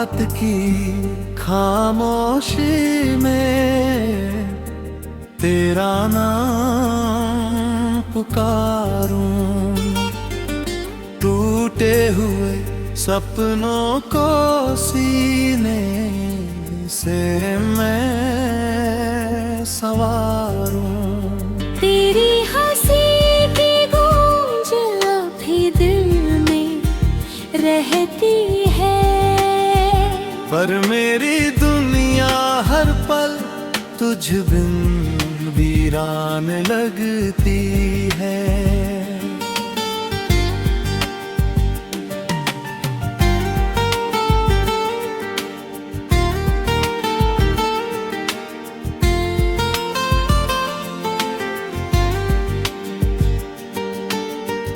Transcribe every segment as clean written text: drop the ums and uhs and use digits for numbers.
रात की खामोशी में तेरा नाम पुकारूं। टूटे हुए सपनों को सीने से मैं संवारूं। तेरी हंसी की गूंज अभी दिल में रहती है, पर मेरी दुनिया हर पल तुझ बिन वीरान लगती है।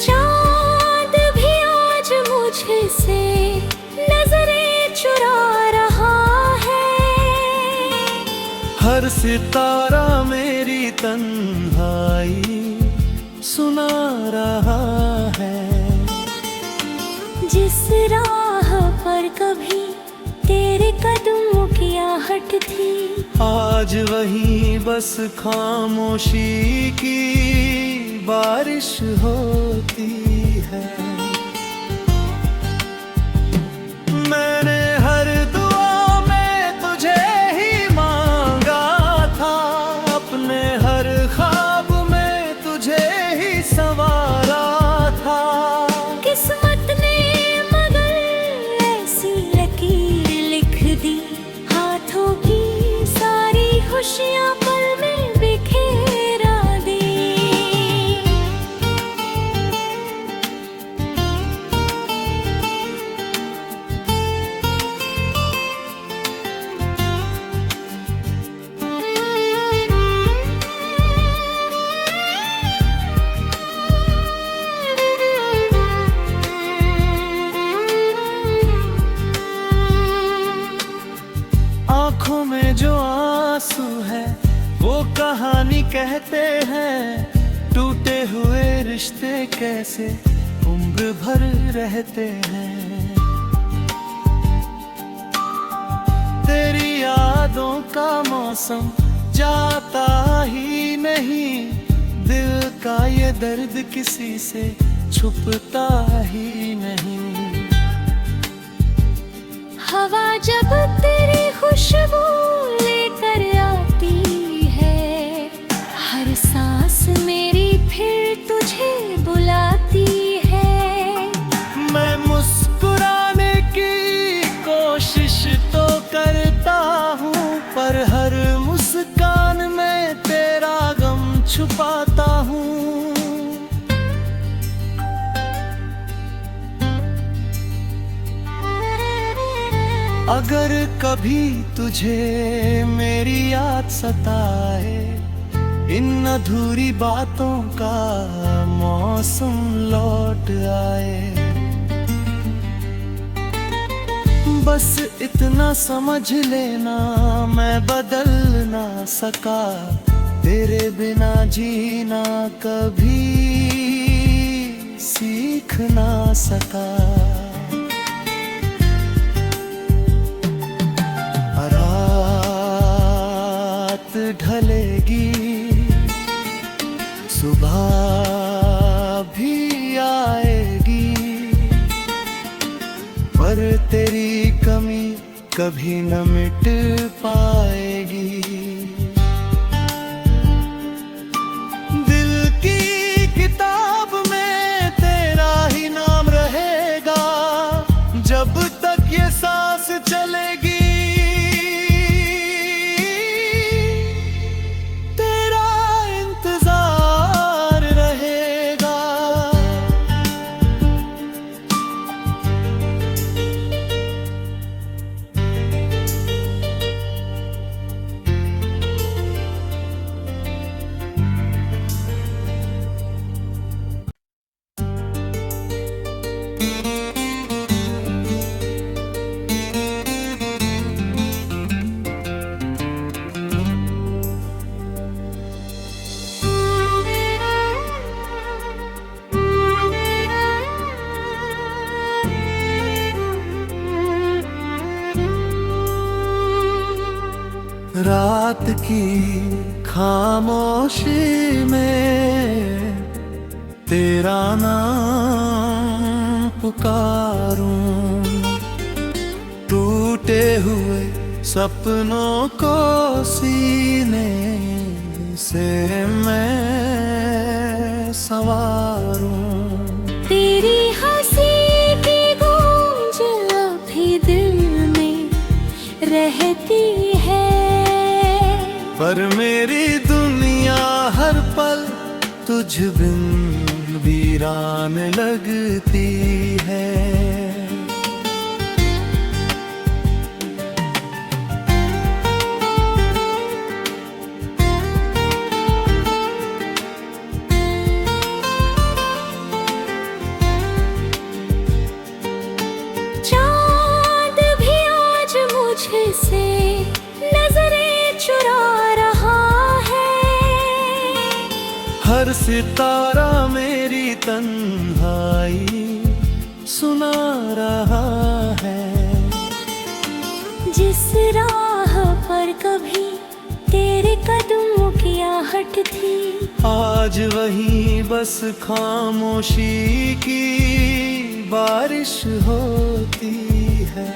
चांद भी आज मुझसे नजरें चुरा रहा है। हर सितारा मेरी तन्हाई सुना रहा है। जिस राह पर कभी तेरे कदमों की आहट थी, आज वही बस खामोशी की बारिश होती है। मैंने हर दुआ में तुझे ही मांगा था, अपने हर ख्वाब में तुझे ही संवारा था। किस्मत ने मगर ऐसी लकीर लिख दी, हाथों की सारी खुशियां पल में बिखेरा दी। आँखों में जो आंसू है वो कहानी कहते हैं। टूटे हुए रिश्ते कैसे उम्र भर रहते हैं। तेरी यादों का मौसम जाता ही नहीं, दिल का ये दर्द किसी से छुपता ही नहीं। हवा जब तेरी खुशबू लेकर आती है, हर सांस मेरी फिर तुझे बुलाती है। मैं मुस्कुराने की कोशिश तो करता हूँ, पर हर मुस्कान में तेरा गम छुपाता हूँ। अगर कभी तुझे मेरी याद सताए, इन अधूरी बातों का मौसम लौट आए, बस इतना समझ लेना मैं बदल ना सका। तेरे बिना जीना कभी सीख ना सका। ढलेगी सुबह भी आएगी, पर तेरी कमी कभी न मिट पाएगी। दिल की किताब में तेरा ही नाम रहेगा, जब तक ये सांस चलेगी। की खामोशी में तेरा नाम पुकारूं। टूटे हुए सपनों को सीने से मैं संवारूं। तेरी हंसी की गूंज अभी दिल में रहती है, पर मेरी दुनिया हर पल तुझ बिन वीरान लगती है। चांद भी आज मुझसे नजरें चुरा रहा है, हर सितारा मेरी तन्हाई सुना रहा है। जिस राह पर कभी तेरे कदमों की आहट थी, आज वहीं बस खामोशी की बारिश होती है।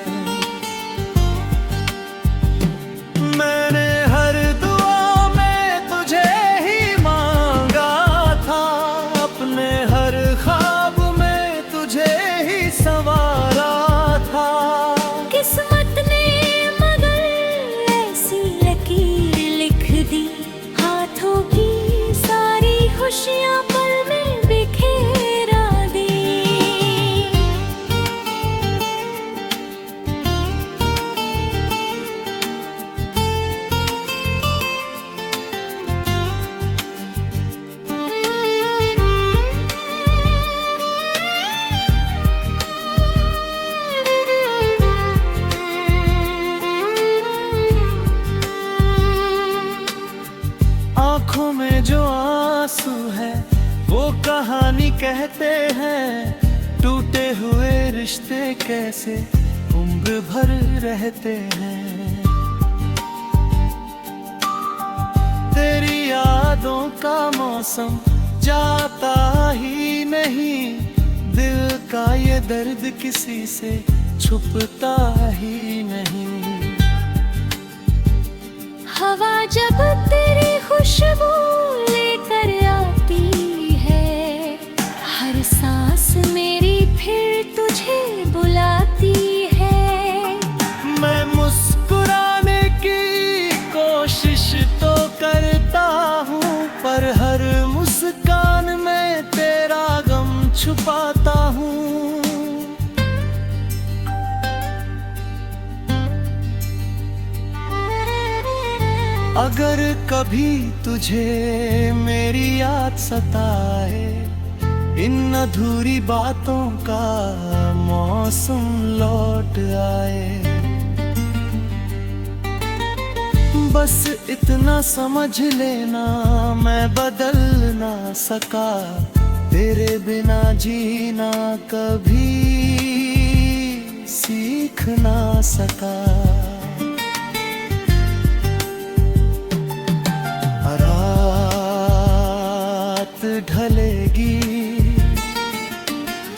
मैंने हर दुआ में तुझे ही मांगा था, अपने हर ख्वाब में तुझे ही संवारा था। किस्मत ने मगर ऐसी लकीर लिख दी, हाथों की सारी खुशियां पल में बिखेरा दी। आँखों में जो आंसू है वो कहानी कहते हैं, टूटे हुए रिश्ते कैसे उम्र भर रहते हैं। तेरी यादों का मौसम जाता ही नहीं, दिल का ये दर्द किसी से छुपता ही नहीं। हवा जब तेरी खुशबू लेकर आती है, हर सांस मेरी फिर तुझे बुलाती है। मैं मुस्कुराने की कोशिश तो करता हूँ, पर हर मुस्कान में तेरा गम छुपाता हूँ। अगर कभी तुझे मेरी याद सताए, इन अधूरी बातों का मौसम लौट आए, बस इतना समझ लेना मैं बदल ना सका, तेरे बिना जीना कभी सीख ना सका। रात ढलेगी,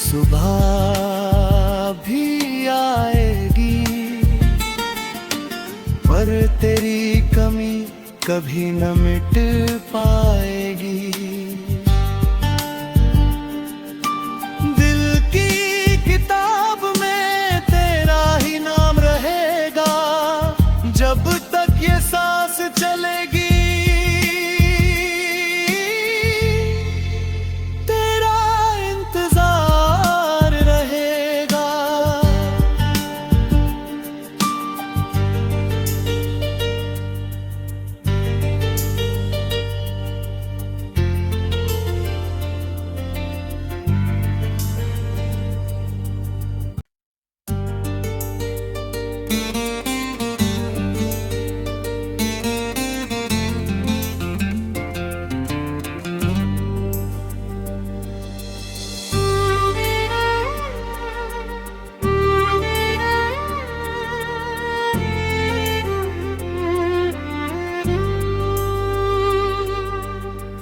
सुबह भी आएगी, पर तेरी कमी कभी न मिट पाएगी। दिल की किताब में तेरा ही नाम रहेगा, जब तक ये सांस चलेगी।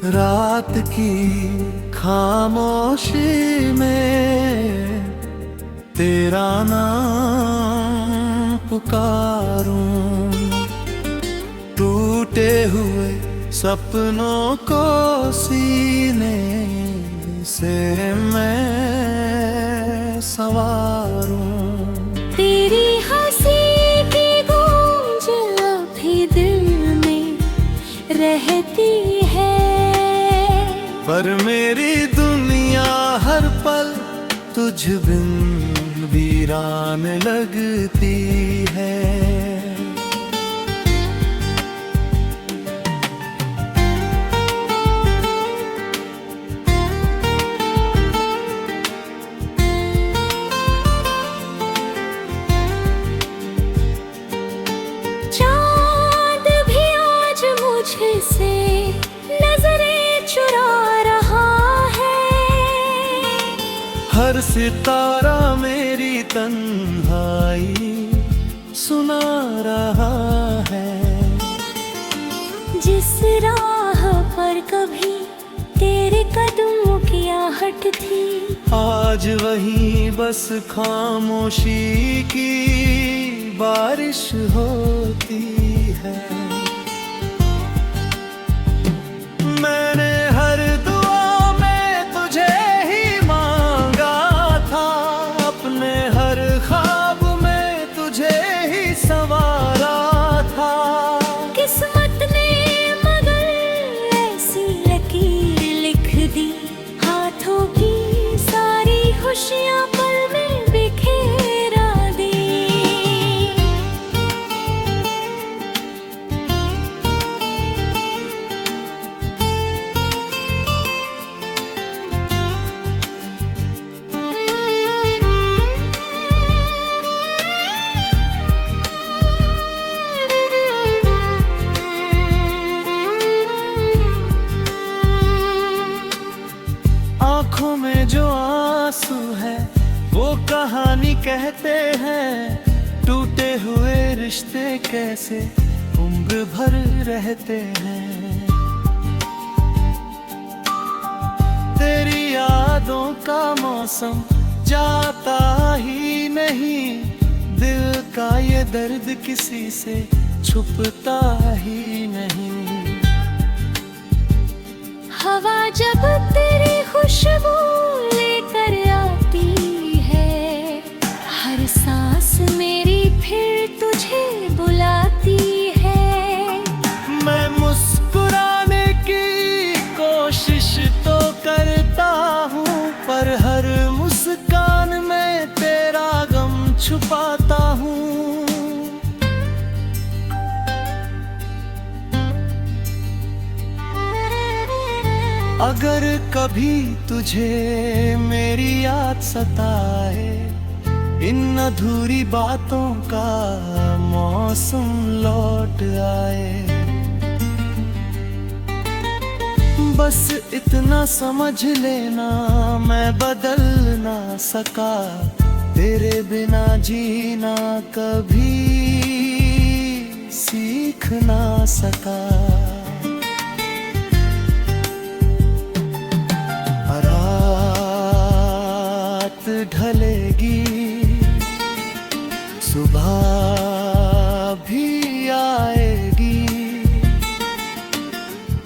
रात की खामोशी में तेरा नाम पुकारूं, टूटे हुए सपनों को सीने से मैं संवारूं। तेरी हंसी की गूंज अभी दिल में रहती है, पर मेरी दुनिया हर पल तुझ बिन वीरान लगती है। चांद भी आज मुझसे नजरें चुरा रहा है, हर सितारा मेरी तन्हाई सुना रहा है। जिस राह पर कभी तेरे कदमों की आहट थी, आज वहीं बस खामोशी की बारिश होती है। मैंने हर दुआ में तुझे ही मांगा था, अपने हर ख्वाब में तुझे ही संवारा था। किस्मत ने मगर ऐसी लकीर लिख दी, हाथों की सारी खुशियां पल में बिखेरा दी। आँखों में जो आंसू है वो कहानी कहते हैं, टूटे हुए रिश्ते कैसे उम्र भर रहते हैं। तेरी यादों का मौसम जाता ही नहीं, दिल का ये दर्द किसी से छुपता ही नहीं। हवा जब तेरी खुशबू लेकर आती है, हर सांस मेरी फिर तुझे बुलाती है। मैं मुस्कुराने की कोशिश तो करता हूँ, पर हर मुस्कान में तेरा गम छुपाता हूँ। अगर कभी तुझे मेरी याद सताए, इन अधूरी बातों का मौसम लौट आए, बस इतना समझ लेना मैं बदल ना सका, तेरे बिना जीना कभी सीख ना सका। रात ढलेगी, सुबह भी आएगी,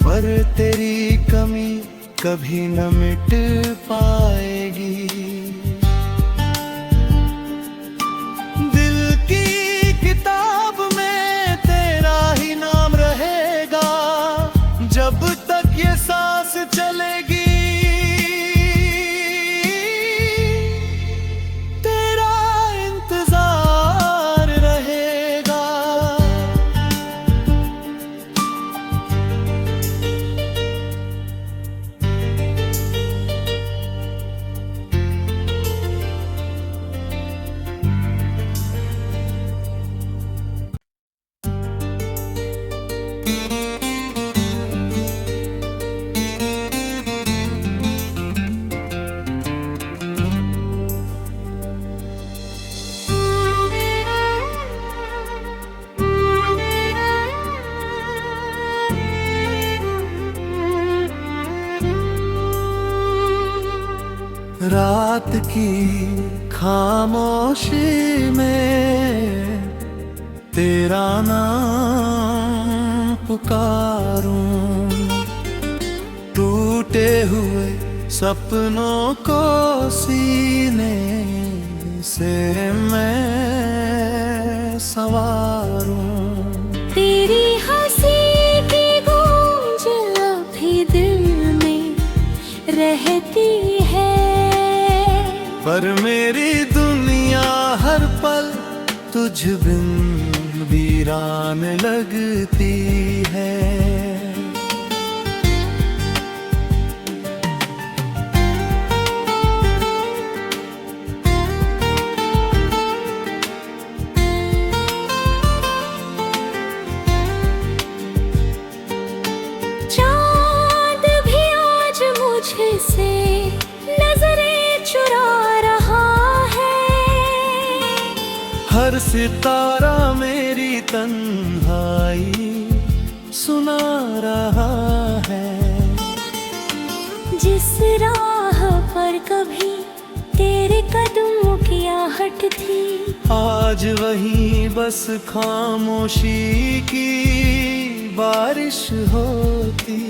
पर तेरी कमी कभी न मिट पाएगी। दिल की किताब में तेरा ही नाम रहेगा, जब तक ये सांस चलेगी। रात की खामोशी में तेरा नाम पुकारूं, टूटे हुए सपनों को सीने से मैं संवारूं। तेरी हंसी की गूंज अभी दिल में रहती है, पर मेरी दुनिया हर पल तुझ बिन वीरान लगती है। चांद भी आज मुझसे नजरें चुरा रहा है, हर सितारा मेरी तन्हाई सुना रहा है। जिस राह पर कभी तेरे कदमों की आहट थी, आज वहीं बस खामोशी की बारिश होती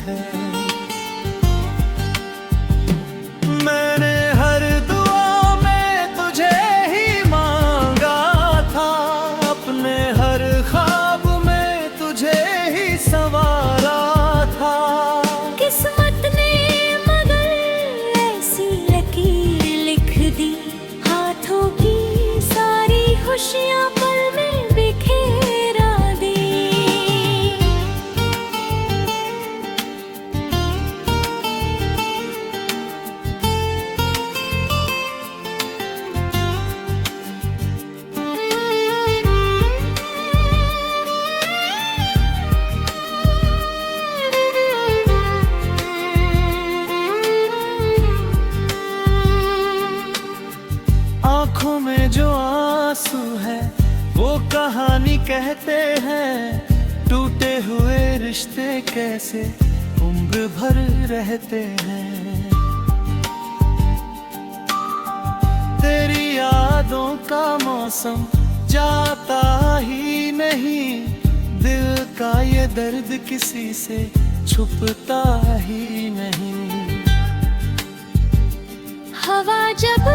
है। मैंने हर दुआ में तुझे ही मांगा था, अपने हर ख्वाब में तुझे ही संवारा था। किस्मत ने मगर ऐसी लकीर लिख दी, हाथों की सारी खुशियां पल में बिखेरा दी। आँखों में जो आंसू है वो कहानी कहते हैं, टूटे हुए रिश्ते कैसे उम्र भर रहते हैं। तेरी यादों का मौसम जाता ही नहीं, दिल का ये दर्द किसी से छुपता ही नहीं। हवा जब